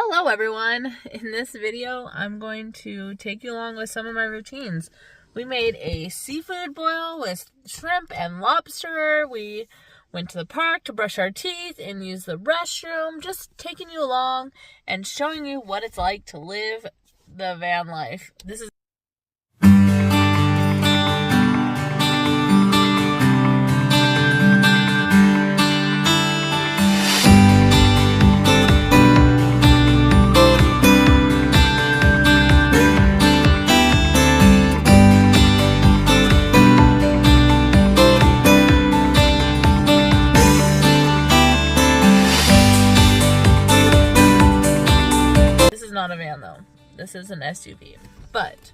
Hello everyone! In this video, I'm going to take you along with some of my routines. We made a seafood boil with shrimp and lobster. We went to the park to brush our teeth and use the restroom. Just taking you along and showing you what it's like to live the van life. This is not a van though. This is an SUV. But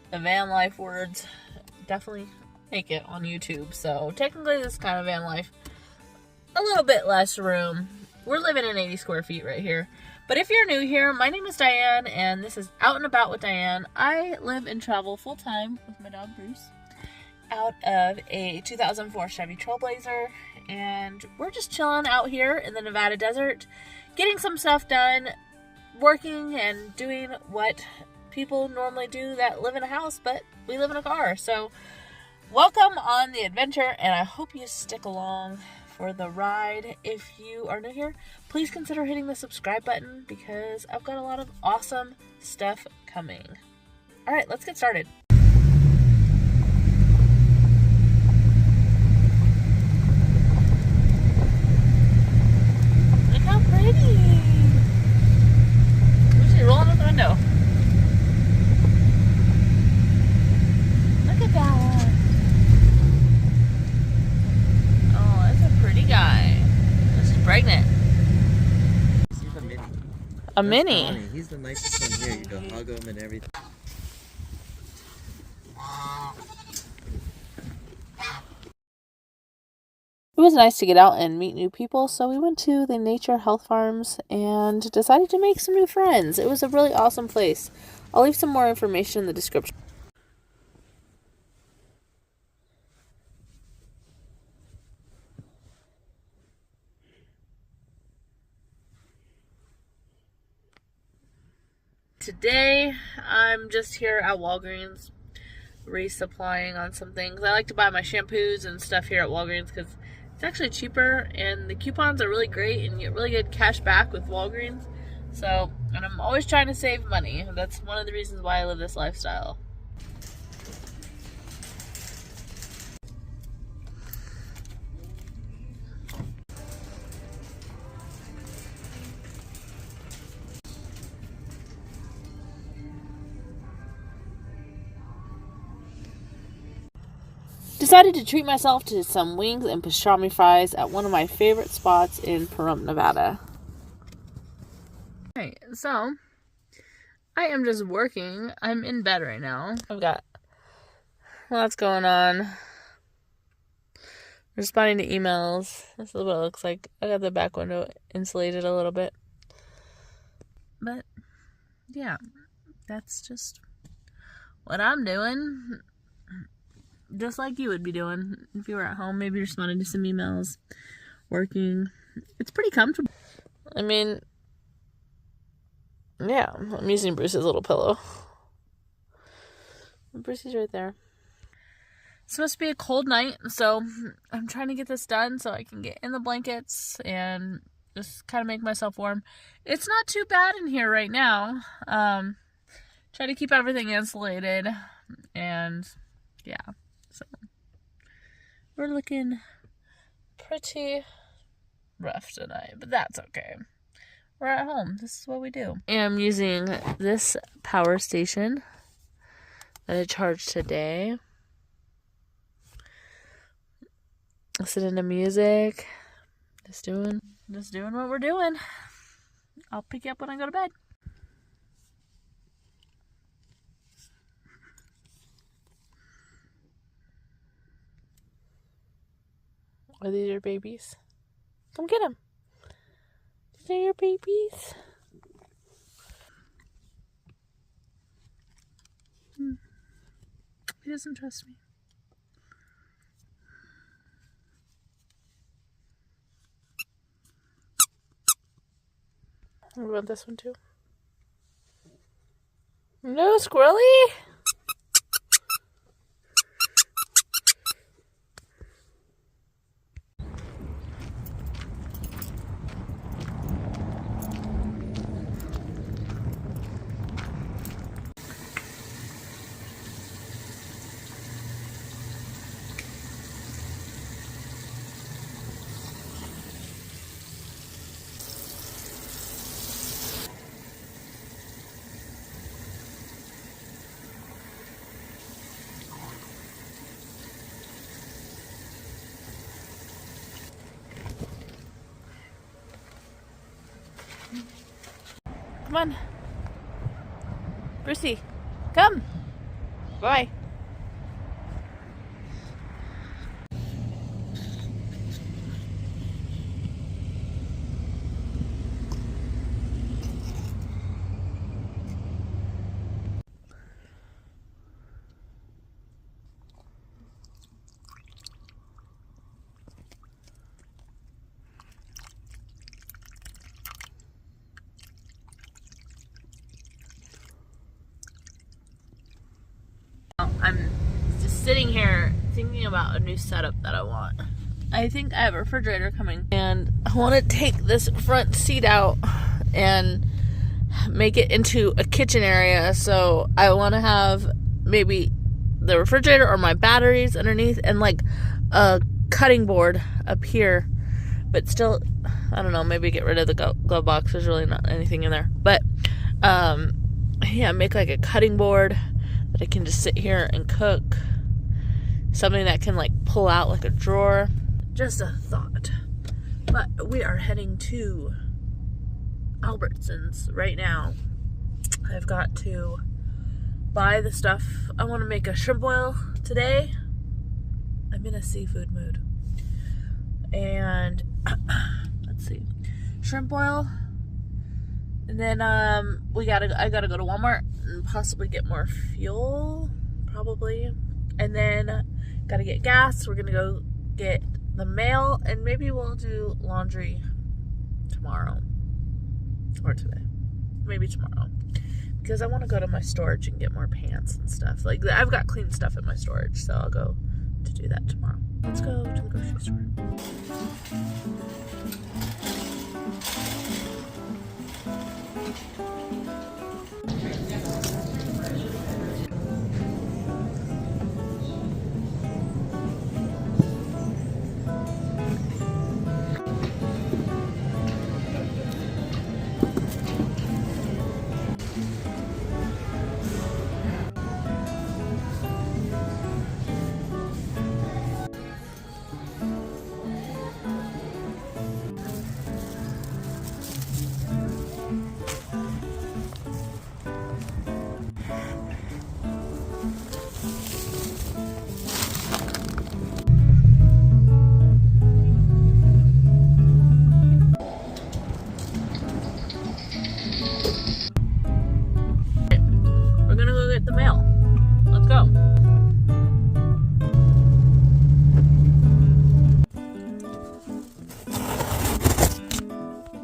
the van life words definitely make it on YouTube. So technically this is kind of van life. A little bit less room. We're living in 80 square feet right here. But if you're new here, my name is Diane and this is Out and About with Diane. I live and travel full time with my dog Bruce out of a 2004 Chevy Trailblazer, and we're just chilling out here in the Nevada desert, getting some stuff done, working and doing what people normally do that live in a house, but we live in a car. So welcome on the adventure, and I hope you stick along for the ride. If you are new here, please consider hitting the subscribe button because I've got a lot of awesome stuff coming. All right, let's get started. Look how pretty. Rolling out the window. Look at that one. Oh, that's a pretty guy. She's pregnant. He's a mini. A mini? Funny. He's the nicest one here. You go hug him and everything. It was nice to get out and meet new people, so we went to the Nature Health Farms and decided to make some new friends. It was a really awesome place. I'll leave some more information in the description. Today, I'm just here at Walgreens resupplying on some things. I like to buy my shampoos and stuff here at Walgreens because it's actually cheaper and the coupons are really great and you get really good cash back with Walgreens. So, and I'm always trying to save money. That's one of the reasons why I live this lifestyle. Decided to treat myself to some wings and pastrami fries at one of my favorite spots in Pahrump, Nevada. Alright, so I am just working. I'm in bed right now. I've got lots going on. Responding to emails. This is what it looks like. I got the back window insulated a little bit. But yeah, that's just what I'm doing. Just like you would be doing if you were at home, maybe responding to some emails, working. It's pretty comfortable. I mean, yeah, I'm using Bruce's little pillow. Brucey's right there. It's supposed to be a cold night, so I'm trying to get this done so I can get in the blankets and just kind of make myself warm. It's not too bad in here right now. Try to keep everything insulated, and yeah. So we're looking pretty rough tonight, but that's okay. We're at home. This is what we do. I'm using this power station that I charged today. Listening to music. Just doing what we're doing. I'll pick you up when I go to bed. Are these your babies? Come get them. These are your babies. He doesn't trust me. What about this one too? No, squirrely? Come on. Brucey, come. Bye. I'm just sitting here thinking about a new setup that I want. I think I have a refrigerator coming, and I want to take this front seat out and make it into a kitchen area. So I want to have maybe the refrigerator or my batteries underneath, and like a cutting board up here, but still, I don't know, maybe get rid of the glove box. There's really not anything in there, but yeah, make like a cutting board that I can just sit here and cook. Something that can like pull out like a drawer. Just a thought. But we are heading to Albertsons right now. I've got to buy the stuff. I want to make a shrimp boil today. I'm in a seafood mood. And let's see. Shrimp boil. And then I gotta go to Walmart and possibly get more fuel, probably. And then gotta get gas. We're gonna go get the mail, and maybe we'll do laundry tomorrow or today. Maybe tomorrow, because I want to go to my storage and get more pants and stuff. Like, I've got clean stuff in my storage, so I'll go to do that tomorrow. Let's go to the grocery store. The mail. Let's go.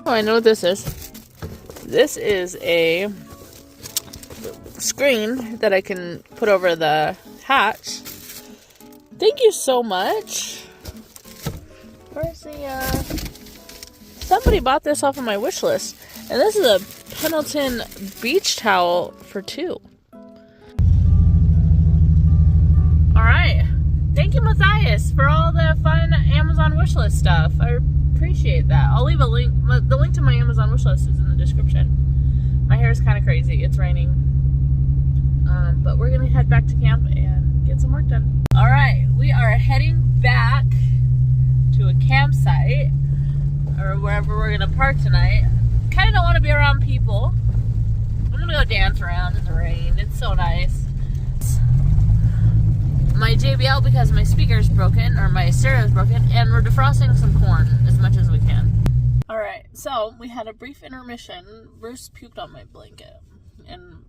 Oh, I know what this is. This is a screen that I can put over the hatch. Thank you so much. Where's the somebody bought this off of my wish list. And this is a Pendleton beach towel for $2. Alright. Thank you, Matthias, for all the fun Amazon wishlist stuff. I appreciate that. I'll leave a link. The link to my Amazon wishlist is in the description. My hair is kind of crazy. It's raining. But we're going to head back to camp and get some work done. Alright. We are heading back to a campsite, or wherever we're going to park tonight. Kind of don't want to be around people. I'm going to go dance around in the rain. It's so nice. My JBL, because my speaker's broken, or my stereo's broken, and we're defrosting some corn as much as we can. Alright, so we had a brief intermission. Bruce puked on my blanket and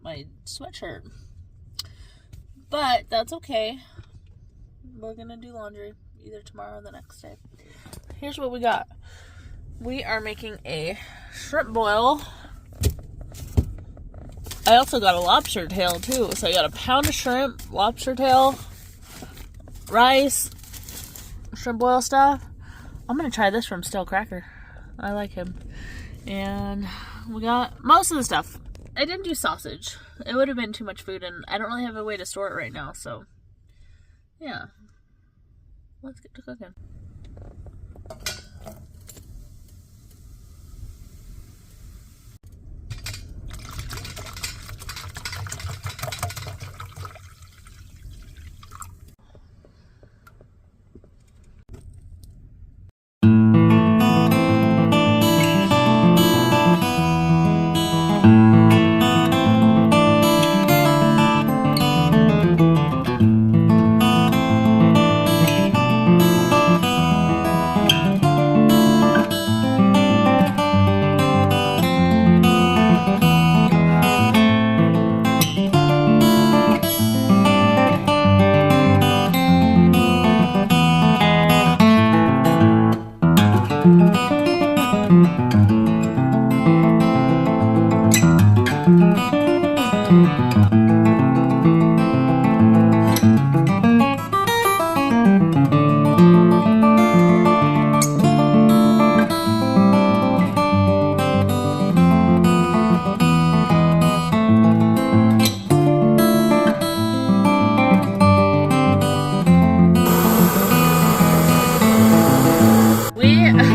my sweatshirt. But that's okay. We're gonna do laundry either tomorrow or the next day. Here's what we got. We are making a shrimp boil. I also got a lobster tail too. So I got a pound of shrimp, lobster tail, rice, shrimp boil stuff. I'm gonna try this from Stale Cracker. I like him. And we got most of the stuff. I didn't do sausage. It would have been too much food, and I don't really have a way to store it right now, so yeah. Let's get to cooking.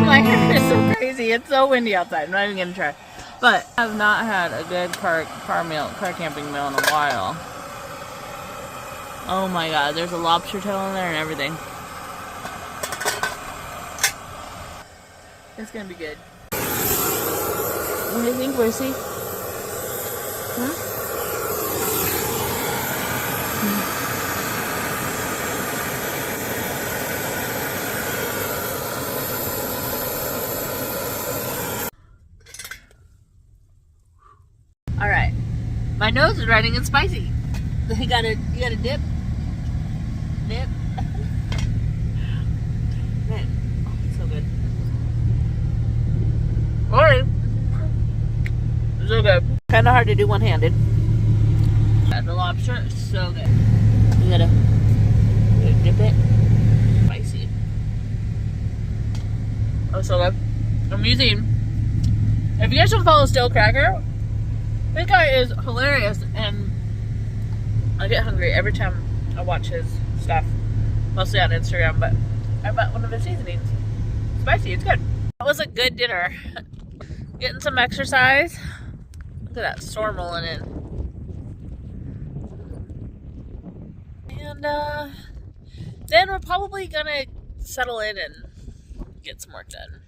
My hair is so crazy. It's so windy outside. I'm not even gonna try. But I have not had a good car camping meal in a while. Oh my god, there's a lobster tail in there and everything. It's gonna be good. What do you think, Lucy? Huh? Alright. My nose is running and spicy. You gotta dip. Dip. Man, oh, so good. Alright. So good. Kinda hard to do one-handed. The lobster is so good. You gotta dip it. Spicy. Oh, so good. I'm using, if you guys don't follow Stale Cracker, this guy is hilarious, and I get hungry every time I watch his stuff, mostly on Instagram, but I bought one of his seasonings. Spicy, it's good. That was a good dinner. Getting some exercise. Look at that storm rolling in. And then we're probably gonna settle in and get some work done.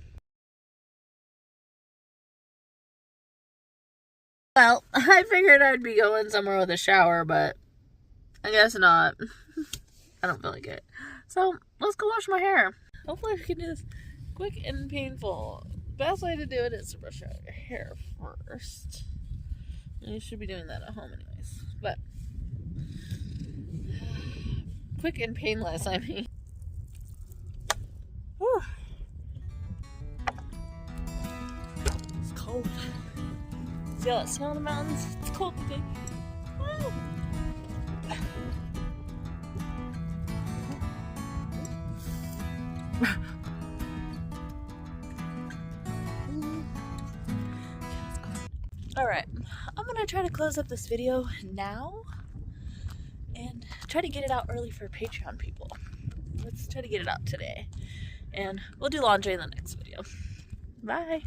Well, I figured I'd be going somewhere with a shower, but I guess not. I don't feel like it. So, let's go wash my hair. Hopefully we can do this quick and painful. Best way to do it is to brush out your hair first. And you should be doing that at home anyways. But, quick and painless, I mean. Whew. It's cold. See all that snow in the mountains? It's cold today. Woo. Alright, I'm gonna try to close up this video now and try to get it out early for Patreon people. Let's try to get it out today. And we'll do laundry in the next video. Bye!